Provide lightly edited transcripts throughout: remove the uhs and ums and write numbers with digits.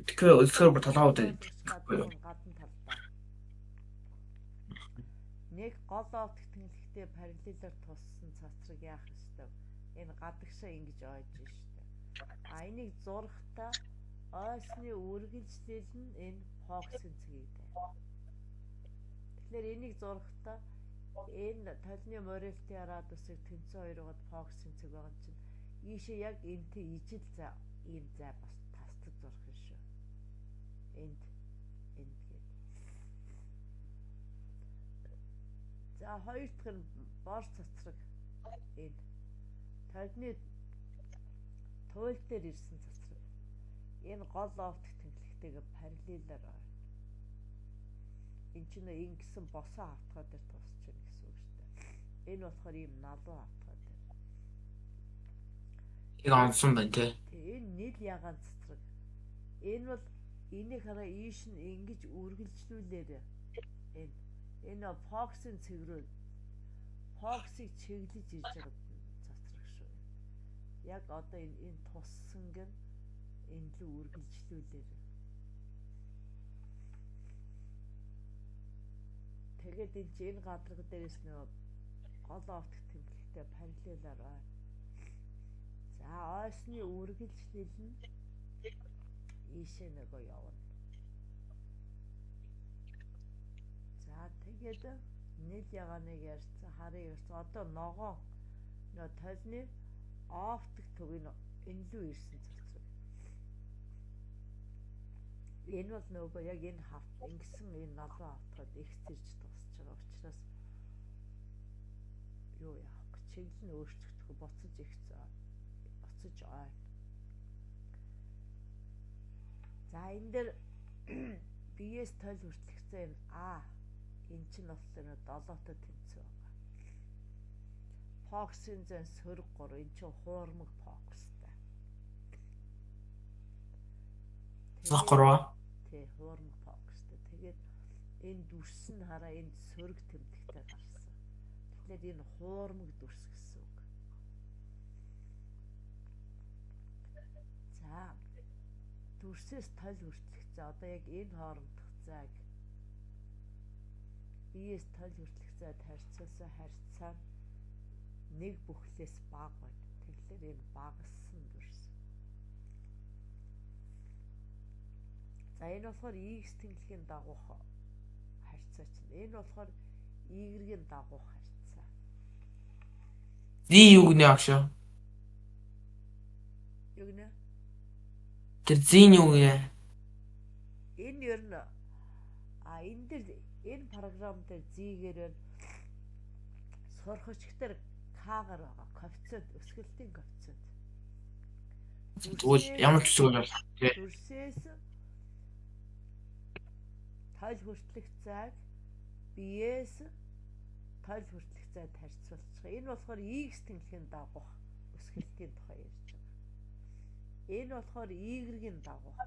Тэгэхээр өлсгөр бүр толгойд гадна талдаа. Нэг гол овт тэтгэлэгтэй параллелоор туссан цацраг яах ёстой. Энэ гадагшаа ингэж ойж штэ. А энийг зурхтаа ойсны үргэлжлэл нь энэ фоксын цэгийг тавь. Тэгэхээр энийг зурхтаа энэ толны морилтын радиусыг тэнцэн хоёрогод фоксын цэг байгаа чинь ийшээ яг энтэй ижил за ийм зай бас тасдаг зурх юм шүү. Энд гээд. За хоёр дахь нь бор цацраг энэ толны туйл дээр ирсэн цацраг. Энэ гол оптик тэнхлэгтэйгээ параллелаар байна. Энэ чинь ингэсэн босоо хавтгай дээр тусч байна гэсэн үг шүү дээ. Энэ болохоор ийм налуу хавтгай дээр. яг онсон байна тий. Энэ нийл ягаан цацраг. Энэ бол энийг хараа ийш нь ингэж үргэлжлүүлээрээ энэ фоксын цэг рүү фоксыг чиглэж ирж байгаа цацраг шүү. Яг одоо энэ туссанг нь энэ лүү үргэлжлүүлээрээ. Тэгээд энэ гадарга дээрээс нэг гол оптик тэмдэглэлтэй параллелаар байна. За ойсны үргэлжлэл нь ийшээ нөгөө явна. За тэгээд нийл ягааныг ярьсан харъя ярьсан. Одоо ногоон нөө толны оптик төг нь энэ лүү ирсэн цацраг. Энэ бол нөгөө яг энэ хавт ингэсэн энэ налуу хавтгад ихсэрж тусч байгаа учраас юу яах вэ? Чиглэл нь өөрчлөгдөх боцож ойно. За энэ дээр биеэс тойл хүртэлцээ энэ энэ чинь болохоор долоотой тэнцүү байгаа. Фоксын зэн сөрөг 3 энэ чинь хуурмаг фокстай. Зохроо. Тий, хуурмаг фокстай. Тэгээд энэ дүрс нь хараа энэ сөрөг тэмдэгтэй гарсан. Тэгэхээр энэ хуурмаг дүрс гэсэн үг. За дүрсээс тойл хүртэлцээ одоо яг энэ хоорондох зайг биеэс тойл хүртэлцээд харьцаа нэг бүхлээс бага байна. Тэгэхээр энэ багассан дүрс. За энэ болохоор X тэнглэгийн дагуух харьцаа чинь. Энэ болохоор Y-ийн дагуух харьцаа. Зин юу гэнэ агш? Юу гэнэ? Тэр зин юу гэнэ? Энэ ер нь энэ дээр энэ програм дээр Z-гээр сурахчдаар K-гаар байгаа. Коэффициент өсгөлтийн коэффициент. Тэгвэл ямар ч зүйл бол тий. Дүрсээс тойл хүртэлх зайг биеэс тойл хүртэлх зайд харьцуулчих. Энэ болохоор X тэнглэгийн дагуух өсгөлтийн тухай ярьж байгаа. Энэ болохоор Y-ийн дагуух.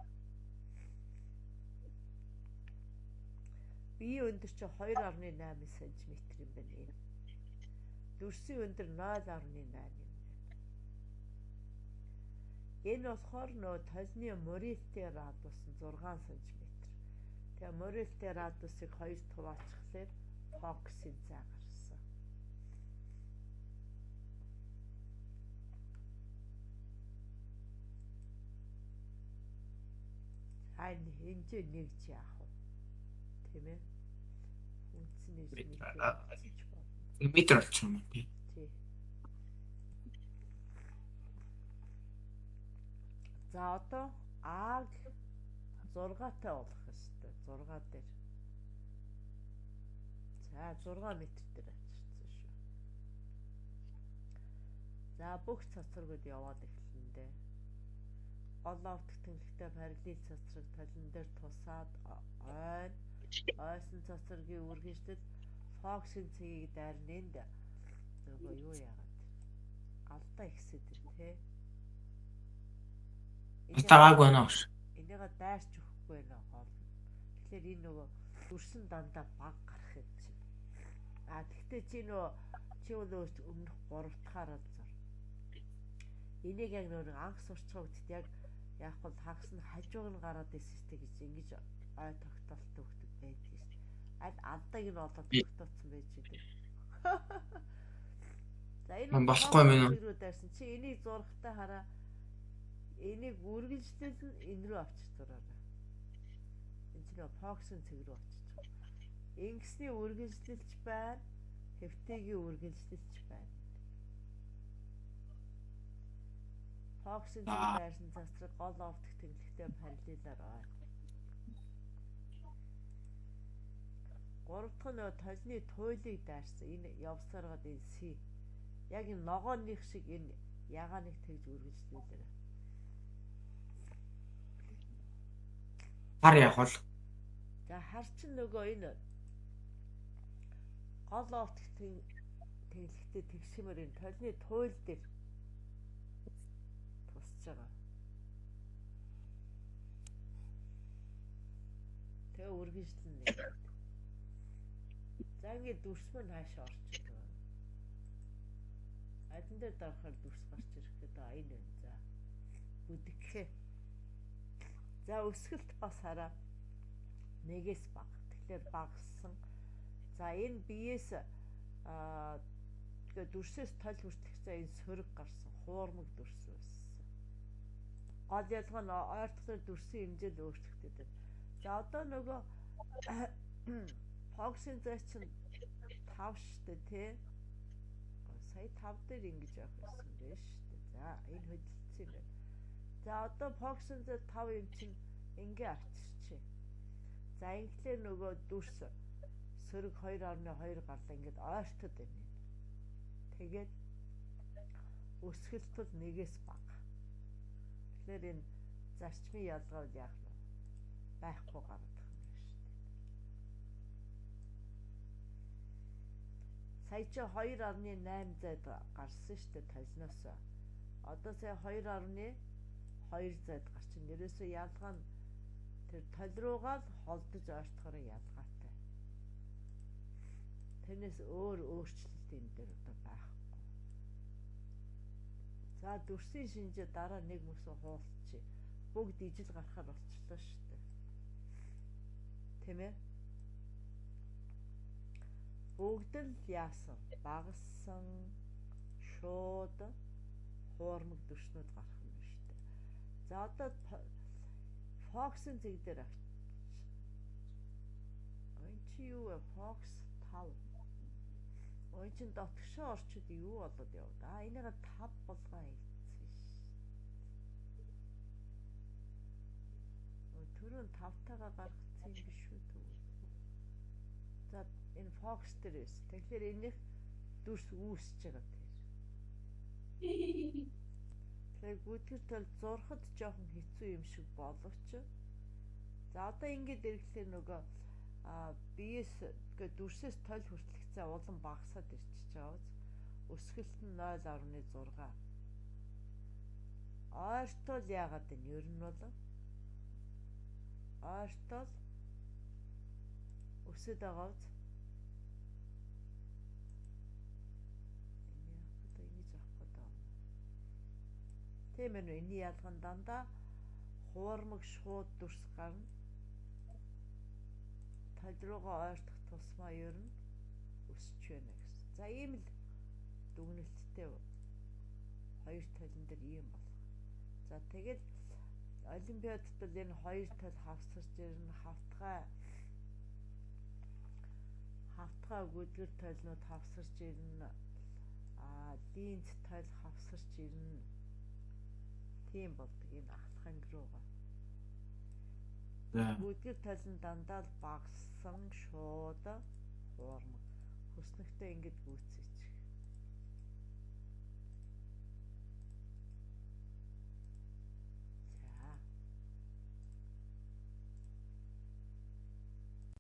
Бие өндөр чи 2.8 см юм байна. Дүрсийн өндөр 0.8 юм байна. Энэ болохоор нөө толны морилтын радиус нь 6 см. Тэгээ морилтын радиусыг 2 хуваалцахлаар фоксын зай гарсан. Энэ хэмжээ нэгж яах вэ? Тийм ээ. Метр болчих юм тий. За одоо А-г 6-тай болох ёстой. 6 дээр. За 6 метр дээр авчирсан шүү. За бүх цацрагууд яваад эхэлнэ дээ. Гол оптик тэнхлэгтэй параллел цацраг талан дээр тусаад ойсон цацрагийн үргэлжлэл фоксын цэгийг дайрна энд нөгөө юу яагаад алдаа ихсэд тий. Тагааг байна уу? Энийг дайрч өгөхгүй байна гол. Тэгэхээр энэ нөгөө дүрсэн дандаа баг гарах юм чинь. Тэгтээ чи бол өмнөх 3 дахь хараад зур. Энийг яг нөгөө анх сурчгаа үгт яг Яг бол хагас нь хажууг нь гараад ирсэжтэй гэж ингэж ой тогтоолттой хөлтөд байдаг шүү дээ. Аль алдаг нь болоод тогтооцсон байж идэг. За энэ Болохгүй юм уу? рүү дайрсан чи энийг зургатаа хараа. Энийг үргэлжлүүлэн энэ рүү авчиж зураарай. Энэ чинь фокусын цэг рүү авчиж байгаа. Ингэсний үргэлжлэлч байна. Хэвтэйгийн үргэлжлэлч байна. Фокусын цэг дайрсан засраг гол оптик тэнхлэгтэй параллелаар байна. Гурав дахь нь толны туйлыг дайрсан. Энэ явсараад энэ C. Яг энэ ногооных шиг энэ ягааныг тэгж үргэлжлүүлээрэй. Хар явах бол. За хар чин нөгөө энэ гол оптик тэнхлэгтэй тэгшмээр энэ толны туйл дээр тусч байгаа. Тэгээ үргэлжлэнэ. За ингээд дүрсмэн хаашаа орчих вэ? Адин дээр дарахаар дүрс гарч ирэх гэдэг энэ байна. За бүдгхээ. За өсгөлт бас хараа. Нэгээс бага. Тэгэхээр багассан. За энэ биеэс тэгээ дүрсээс тол хүртэх за энэ сөрөг гарсан. Хуурмаг дүрс байсан. Гол ялгаа нь ойртохоор дүрсийн хэмжээ л өөрчлөгдөж байна. За одоо нөгөө фокусын зай чинь 5 штэ тий. Сая 5 дээр ингэж явах гэсэн бэ штэ. За энэ хөдөлсөн юм байна. За одоо фокусын зай 5 юм чинь ингээ авчирчээ. За ингээр нөгөө дүрс сөрөг 2.2 гарлаа ингээд ойртод байна. Тэгээд өсгөлт бол нэгээс бага. Тэгэхээр энэ зарчмын ялгаа яах вэ? Байхгүй гараад байгаа юм шүү дээ. Сая чи 2.8 зайд гарсан шүү дээ толноос. Одоо сая 2.2 зайд гарчин. Нэрээсээ ялгаа нь тэр тол руугаа л холдож ойртохоор ялгаатай. Тэрнээс өөр өөрчлөлт энэ дээр одоо байхгүй. За дүрсийн шинжээ дараа нэг мөсө хуулчих. Бүгд ижил гарахаар болчихлоо шүү дээ. Тэмээ? Бүгд л яасан? Багассан, шууд, хуурмаг дүрснүүд гарах юм шүү дээ. За одоо фокусын зэг дээр авч. Ой чи юу вэ? Фокус 5. Ой чи дотгошоо орчод юу болоод явд. Энийг 5 болгоо хийцэн ш. Ой түрүүн 5-тайгаа гаргацсан юм биш үү тэгвэл. За энэ фокус дээр эс. Тэгэхээр энийх дүрс үүсэж байгаа тэр. Тэгэхээр бүтгэр тал зурхад жоохон хэцүү юм шиг боловч. За одоо ингээд ирэхлээр нөгөө биес гэ дүрсээс тол хүртэлх цаа улам багасаад ирчихэж байгаа биз. Өсгөлт нь 0.6. Ойртол яагаад вэ? Ер нь бол ойртол өсөд байгаа биз. Тийм ээ, энэ ялган дандаа хуурмаг шууд дүрс гарна. Тал руугаа ойртох тусмаа ер нь өсч байна гэсэн. За ийм л дүгнэлттэй хоёр талын дээр ийм болох. За тэгэл олимпиадад бол энэ хоёр тал хавсарч ирнэ. Хавтгай гүдгэр талнууд хавсарч ирнэ. Дийнц тал хавсарч ирнэ. Тийм болдог энэ ахлах анги руугаа. Гүдгэр тал нь дандаа л багассан шууд хуурмаг. Хөснөгтэй ингэж гүйцэж.